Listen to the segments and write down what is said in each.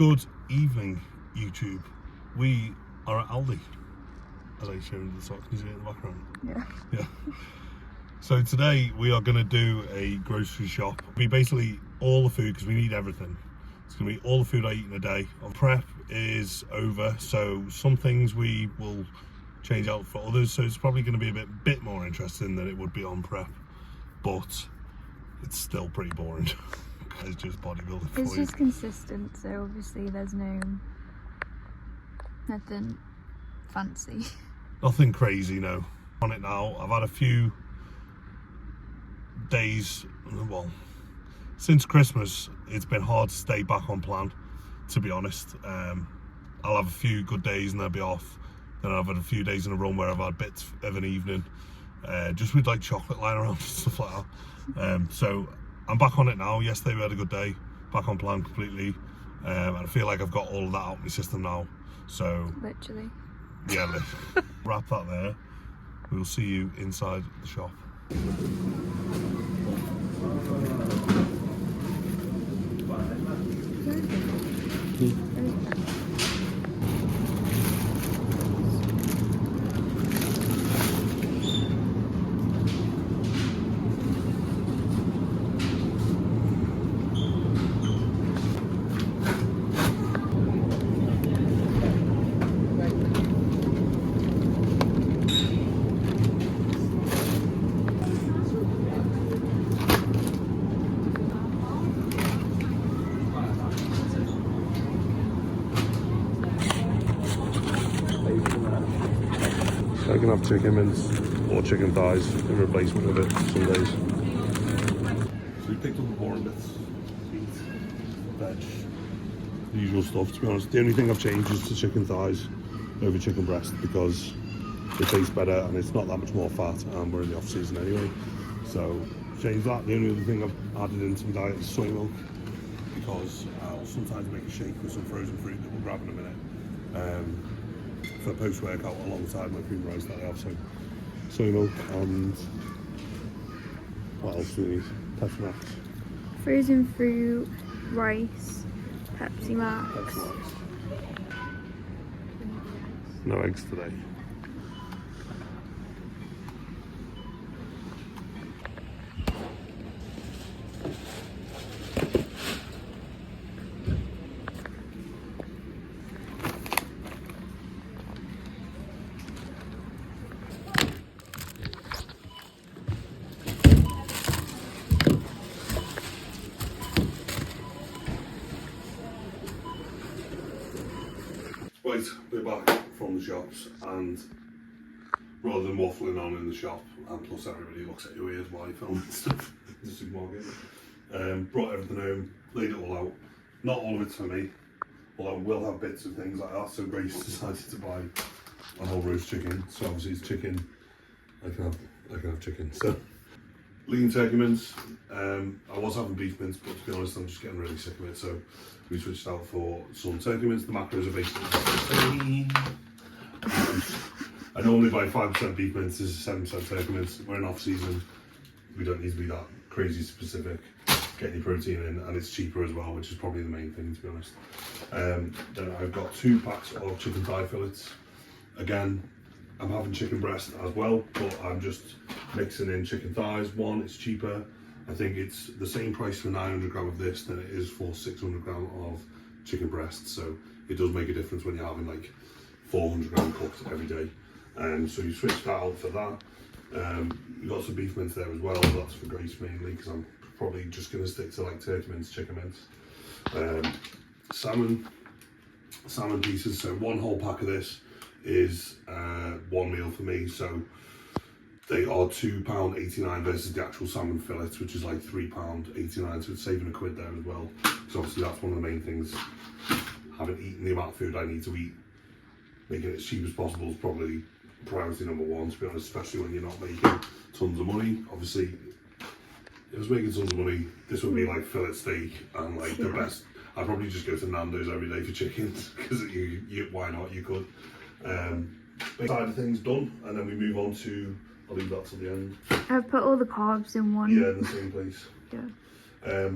Good evening, YouTube. We are at Aldi, as I show you the socks. Can you see it in the background? Yeah. So today we are going to do a grocery shop. We basically all the food, because we need everything. It's going to be all the food I eat in a day. Prep is over, so some things we will change out for others. So it's probably going to be a bit more interesting than it would be on prep, but it's still pretty boring. It's just bodybuilding for you. It's just consistent, so obviously there's nothing fancy. Nothing crazy, no. On it now, I've had a few days, well, since Christmas, it's been hard to stay back on plan, to be honest. I'll have a few good days and they'll be off. Then I've had a few days in a run where I've had bits of an evening, just with like chocolate lying around and stuff like that. So I'm back on it now. Yesterday we had a good day, back on plan completely, and I feel like I've got all of that out of my system now. So Literally. Yeah, wrap that there. We'll see you inside the shop. I can have chicken mince or chicken thighs in replacement of it some days. So we picked up the boring bits, meat, veg, the usual stuff. To be honest, the only thing I've changed is to chicken thighs over chicken breast because it tastes better and it's not that much more fat, and we're in the off season anyway. So change that. The only other thing I've added into my diet is soy milk, because I'll sometimes make a shake with some frozen fruit that we'll grab in a minute. For post-workout alongside my cream rice that I have. So soy milk, and what else do we need? Pepsi Max. Frozen fruit, rice, Pepsi Max. Pepsi Max. No eggs today. Right, we're back from the shops, and rather than waffling on in the shop, and plus everybody looks at your ears while you film and stuff in the supermarket, brought everything home, laid it all out. Not all of it's for me, although we'll have bits of things like that. So Grace decided to buy a whole roast chicken. So obviously it's chicken. I can have chicken. So lean turkey mince. I was having beef mince, but to be honest, I'm just getting really sick of it. So we switched out for some turkey mince. The macros are basically the same. I normally buy 5% beef mince. This is 7% turkey mince. We're in off season. We don't need to be that crazy specific. Get your protein in, and it's cheaper as well, which is probably the main thing, to be honest. Then I've got 2 packs of chicken thigh fillets. Again, I'm having chicken breast as well, but I'm just mixing in chicken thighs. One, it's cheaper. I think it's the same price for 900 gram of this than it is for 600 gram of chicken breast. So it does make a difference when you're having like 400 gram cooked every day. So you switch that out for that. You've got some beef mince there as well. That's for Grace mainly, because I'm probably just going to stick to like turkey mince, chicken mince. Salmon pieces. So 1 whole pack of this is 1 meal for me. So they are £2.89 versus the actual salmon fillets, which is like £3.89. So it's saving a quid there as well. So obviously that's one of the main things. Having eaten the amount of food I need to eat, making it as cheap as possible is probably priority number 1, to be honest, especially when you're not making tons of money. Obviously, if I was making tons of money, this would be like fillet steak and like the best. I'd probably just go to Nando's every day for chickens, because why not, you could. Side of things done, and then we move on to, I'll leave that till the end. I've put all the carbs in one. Yeah, in the same place. Yeah.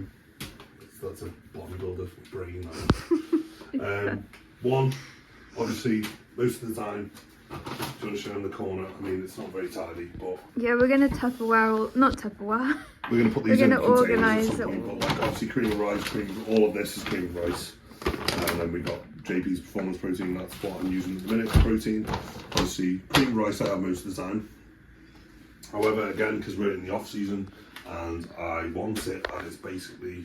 That's a bodybuilder brain. One, obviously, most of the time, do you want to show in the corner? I mean, it's not very tidy, but Yeah, we're gonna Tupperware, not Tupperware. we're going to put We're these in gonna containers organise at some point. But like, obviously, cream of rice, all of this is cream of rice. And then we've got JP's Performance Protein, that's what I'm using at the minute for protein. Obviously, cream of rice I have most of the time. However, again, because we're in the off season and I want it, and it's basically,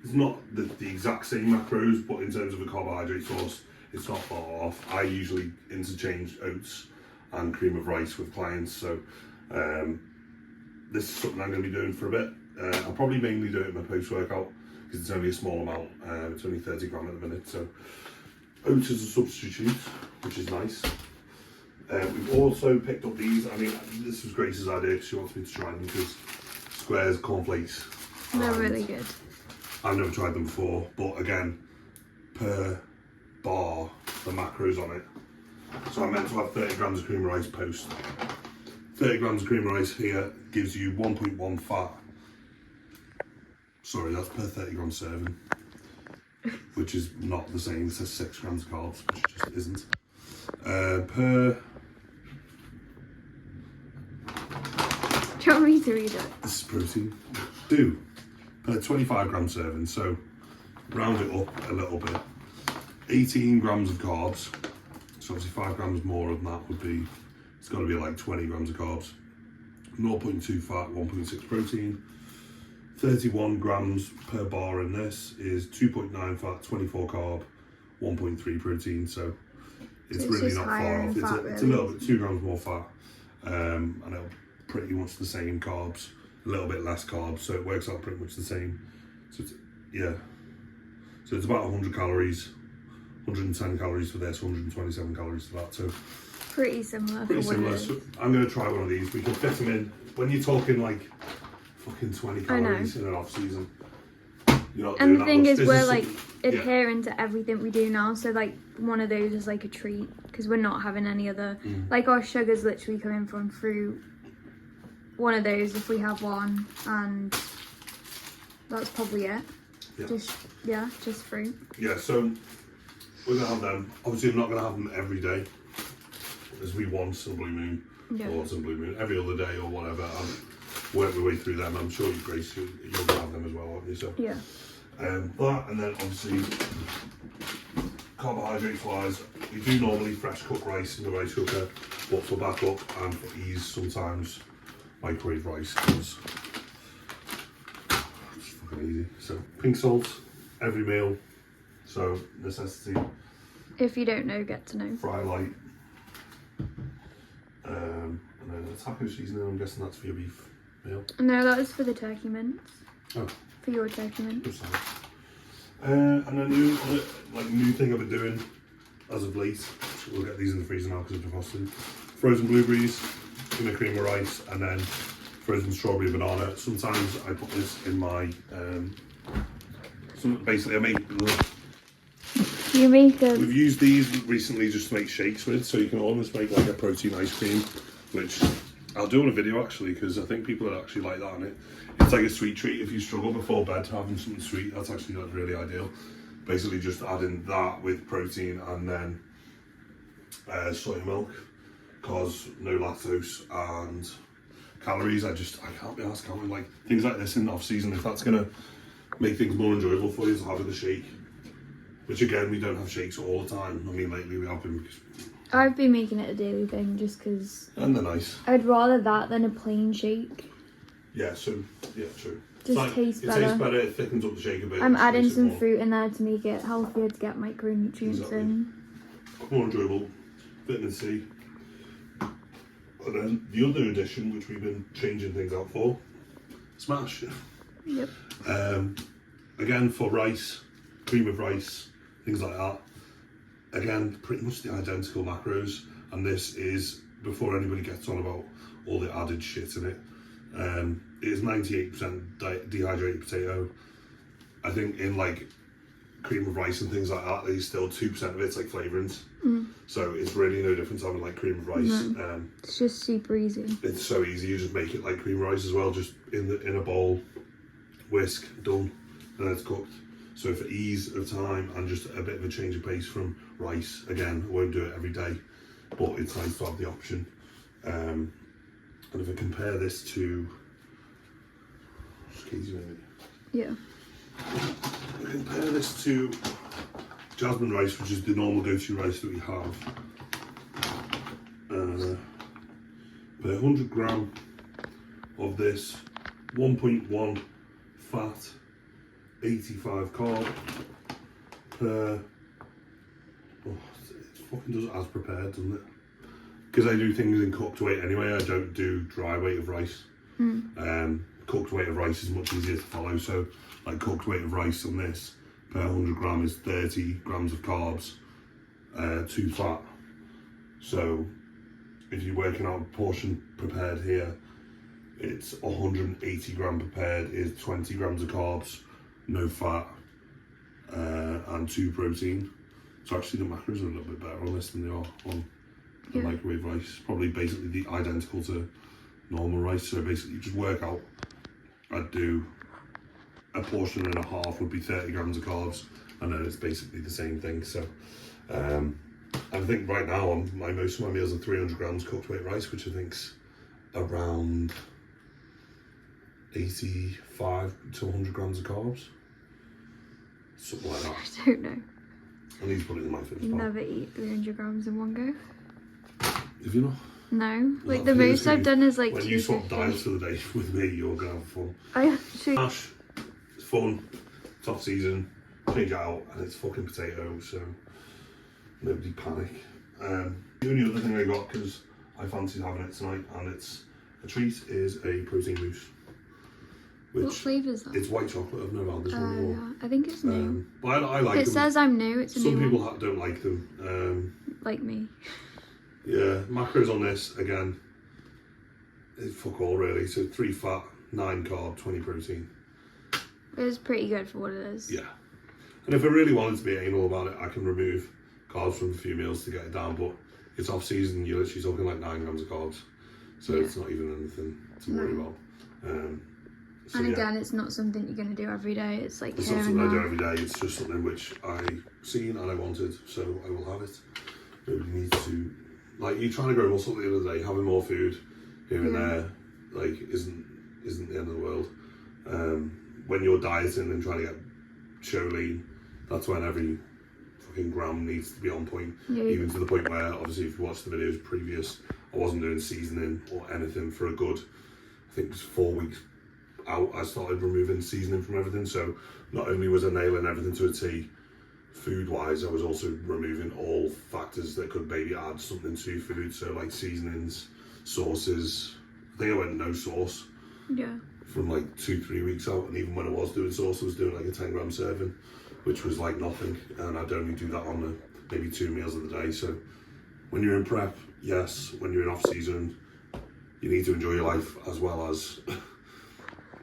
it's not the exact same macros, but in terms of a carbohydrate source, it's not far off. I usually interchange oats and cream of rice with clients, so this is something I'm going to be doing for a bit. I'll probably mainly do it in my post-workout because it's only a small amount. It's only 30 gram at the minute, so oats is a substitute, which is nice. We've also picked up these. I mean, this was Grace's idea because she wants me to try them because Squares cornflakes. They're really good. I've never tried them before, but again, per bar, the macros on it. So I meant to have 30 grams of cream of rice post. 30 grams of cream of rice here gives you 1.1 fat. Sorry, that's per 30 gram serving, which is not the same. It says 6 grams of carbs, which just isn't. Do you want me to read it? This is protein. Per 25 gram serving, so round it up a little bit. 18 grams of carbs, so obviously 5 grams more than that would be, it's got to be like 20 grams of carbs. 0.2 fat, 1.6 protein. 31 grams per bar in this is 2.9 fat, 24 carb, 1.3 protein, so it's really not far off. It's a little bit, 2 grams more fat, and it'll pretty much the same carbs, a little bit less carbs, so it works out pretty much the same. So it's, yeah, so it's about 100 calories, 110 calories for this, 127 calories for that, so pretty similar. pretty similar. So I'm going to try one of these. We can fit them in. When you're talking like fucking 20 calories in an off season, you're not and doing the thing that is, much. we're like adhering to everything we do now, so like one of those is like a treat because we're not having any other, like our sugar's literally coming from fruit. One of those if we have one, and that's probably it. Just fruit. Yeah, so we're gonna have them. Obviously I'm not gonna have them every day as we want some blue moon or some blue moon every other day or whatever. I'll work my way through them. I'm sure you, Grace, you're gonna have them as well, aren't you? So yeah. That, and then obviously carbohydrates wise, we do normally fresh cook rice in the rice cooker, but for backup and for ease sometimes microwave rice because it's fucking easy. So pink salt every meal, so necessity. If you don't know, get to know. Fry light, and then a taco seasoning. I'm guessing that's for your beef meal. No, that is for the turkey mince. Oh, for your turkey mince. And a new thing I've been doing as of late. We'll get these in the freezer now because of defrosting. Frozen blueberries in a cream of rice, and then frozen strawberry banana. Sometimes I put this in my basically I make. You make We've used these recently just to make shakes with, so you can almost make like a protein ice cream, which I'll do on a video actually because I think people would actually like that on it. It's like a sweet treat if you struggle before bed having something sweet. That's actually not really ideal. Basically just adding that with protein and then soy milk, cause no lactose and calories. I can't be asked, can't we? Like things like this in the off season, if that's gonna make things more enjoyable for you to have with a shake. Which again, we don't have shakes all the time. I mean, lately we have been because I've been making it a daily thing just because. And they're nice. I'd rather that than a plain shake. Yeah, so, yeah, true. Just tastes better. It tastes better, it thickens up the shake a bit. I'm adding some fruit in there to make it healthier, to get micronutrients in. More enjoyable. Vitamin C. And then the other addition, which we've been changing things out for, Smash. Yep. Again, for rice, cream of rice, things like that. Again, pretty much the identical macros, and this is before anybody gets on about all the added shit in it. It is 98% dehydrated potato. I think in like cream of rice and things like that, there's still 2% of it's like flavourings. So it's really no different to having like cream of rice. No. It's just super easy. It's so easy. You just make it like cream of rice as well, just in a bowl, whisk, done, and then it's cooked. So for ease of time and just a bit of a change of pace from rice, again, I won't do it every day, but it's nice to have the option. And if I compare this to, just easy maybe. Yeah. If I compare this to jasmine rice, which is the normal go-to rice that we have, per 100 gram of this, 1.1 fat, 85 carb per, oh, it fucking does it as prepared, doesn't it? Because I do things in cooked weight anyway, I don't do dry weight of rice. Cooked weight of rice is much easier to follow, so like cooked weight of rice on this per 100 gram is 30 grams of carbs, 2 fat. So if you're working out a portion prepared here, it's 180 gram prepared is 20 grams of carbs, no fat, and 2 protein. So actually the macros are a little bit better on this than they are on the microwave rice. Probably basically the identical to normal rice. So basically you just work out, I'd do a portion and a half would be 30 grams of carbs, and then it's basically the same thing. So I think right now most of my meals are 300 grams cooked weight rice, which I think's around 85 to 100 grams of carbs, something like that. I don't know. I need to put it in my finish You bar. never eat 300 grams in one go. If you're not, No, like the most I've done is like when you swap 250. diets for the day with me, you're gonna have fun. I actually, Mash, it's fun, it's off season, change it out, and it's fucking potato, so nobody panic. The only other thing I got, because I fancied having it tonight, and it's a treat, is a protein mousse. what flavour is that? It's white chocolate. I've never had this one before. Yeah, I think it's new. But I like them. It says I'm new, it's a Some new people one. don't like them. Like me. Yeah, macros on this, again, it's fuck all really. So 3 fat, 9 carb, 20 protein. It's pretty good for what it is. Yeah. And if I really wanted to be anal about it, I can remove carbs from a few meals to get it down, but it's off season, you're literally talking like 9 grams of carbs. So it's not even anything to worry about. So and again, it's not something you're going to do every day. It's like it's here not and something I do there. every day, it's just something which I seen and I wanted, so I will have it. Nobody needs to, like, you're trying to grow muscle the other day, having more food here and there, like, isn't the end of the world. When you're dieting and trying to get show lean, that's when every fucking gram needs to be on point. Even to the point where, obviously, if you watch the videos previous, I wasn't doing seasoning or anything for a good, I think it was 4 weeks out. I started removing seasoning from everything, so not only was I nailing everything to a T food wise, I was also removing all factors that could maybe add something to food, so like seasonings, sauces. I think I went no sauce from like 2-3 weeks out, and even when I was doing sauce, I was doing like a 10 gram serving, which was like nothing, and I'd only do that on maybe 2 meals of the day. So when you're in prep, yes, when you're in off season, you need to enjoy your life as well as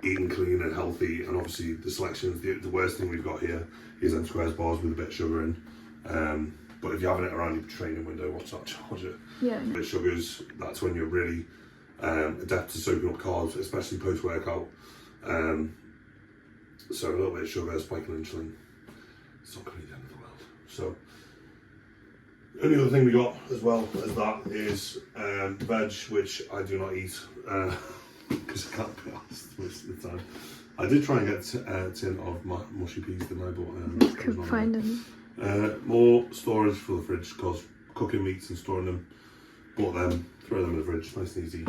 eating clean and healthy. And obviously the selections, the worst thing we've got here is them squares bars with a bit of sugar in. But if you're having it around your training window, what's that charge it? A bit of sugars, that's when you're really adept to soaking up carbs, especially post-workout. So a little bit of sugar, spike and insulin, it's not going to be the end of the world. So the only other thing we got as well as that is veg, which I do not eat because I can't be asked most of the time. I did try and get a tin of mushy peas, didn't I? But couldn't find any. More storage for the fridge, because cooking meats and storing them, bought them, throw them in the fridge, nice and easy.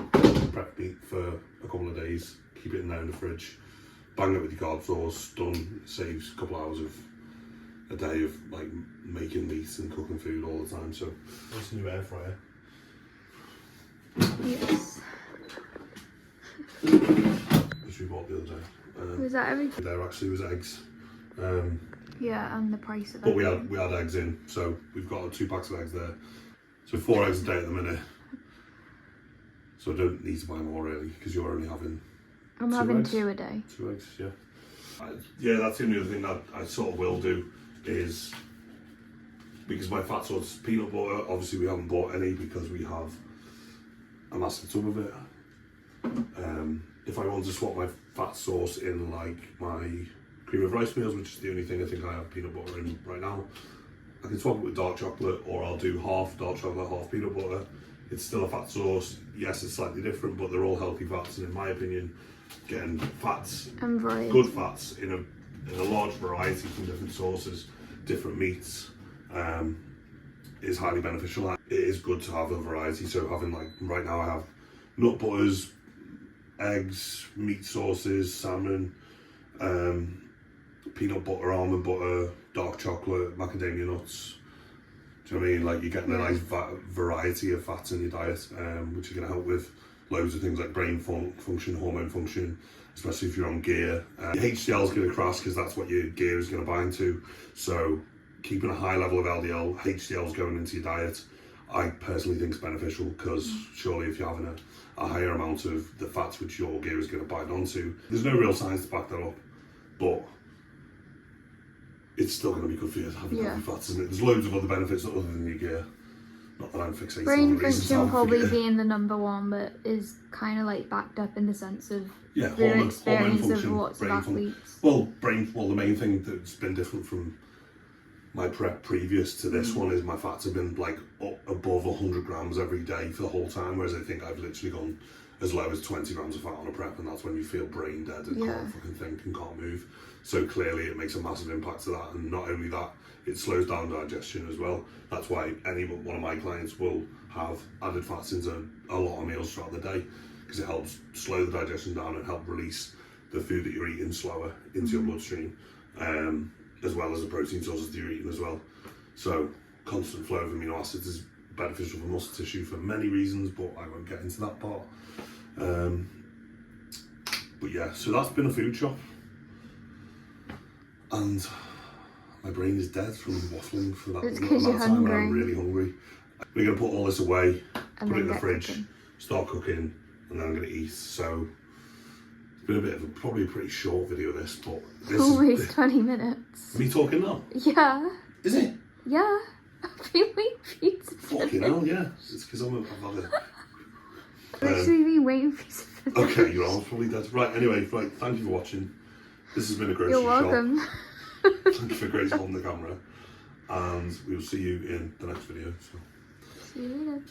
Prep meat for a couple of days, keep it in there in the fridge, bang it with your carb sauce, done. Saves a couple of hours of a day of like making meat and cooking food all the time. So that's a new air fryer. Yes. Which we bought the other day. Was that everything? There actually was eggs. Yeah, and the price of But that. we had eggs in, so we've got 2 packs of eggs there. So 4 eggs a day at the minute. So I don't need to buy more really, because you're only having I'm 2 having eggs. 2 a day. 2 eggs, yeah. Yeah, that's the only other thing that I sort of will do is, because my fat sauce is peanut butter, obviously we haven't bought any because we have a massive tub of it. If I want to swap my fat sauce in like my cream of rice meals, which is the only thing I think I have peanut butter in right now. I can swap it with dark chocolate, or I'll do half dark chocolate, half peanut butter. It's still a fat source. Yes, it's slightly different, but they're all healthy fats, and in my opinion, getting fats, And variety. good fats in a large variety from different sources, different meats, is highly beneficial. It is good to have a variety. So having, like, right now I have nut butters, eggs, meat sauces, salmon, peanut butter, almond butter, dark chocolate, macadamia nuts. Do you know what I mean? Like, you're getting a nice variety of fats in your diet, which are going to help with loads of things like brain function, hormone function, especially if you're on gear. Your HDL is going to crash because that's what your gear is going to bind to. So keeping a high level of LDL, HDL is going into your diet, I personally think is beneficial, because surely if you're having a higher amount of the fats which your gear is going to bind onto, there's no real science to back that up, but it's still going to be good for you having healthy fats, isn't it? There's loads of other benefits other than your gear. Not that I'm fixated Brain on the reasons function how probably forget. being the number one, but is kind of like backed up in the sense of Yeah, your hormone experience function, of lots of brain function. athletes. Well, the main thing that's been different from my prep previous to this one is my fats have been like above 100 grams every day for the whole time, whereas I think I've literally gone as low as 20 grams of fat on a prep, and that's when you feel brain dead and can't fucking think and can't move. So clearly it makes a massive impact to that, and not only that, it slows down digestion as well. That's why one of my clients will have added fats into a lot of meals throughout the day, because it helps slow the digestion down and help release the food that you're eating slower into your bloodstream, as well as the protein sources that you're eating as well. So constant flow of amino acids is beneficial for muscle tissue for many reasons, but I won't get into that part. But yeah, so that's been a food shop, and my brain is dead from waffling for that It's amount 'cause of you're time, and I'm hungry. really hungry. We're going to put all this away, And put it in then the get fridge, cooking. start cooking, and then I'm going to eat. So it's been a bit of probably a pretty short video this, but this Always is 20 minutes. me talking now. Yeah. Is it? Yeah. I've been waiting for you to Fucking hell, yeah. It's because I've had a... literally been waiting for you to finish. Okay, your arm's probably dead. Right, anyway, right, thank you for watching. This has been a grocery You're welcome. shop. Thank you for Grace holding the camera. And we will see you in the next video. So. See you later.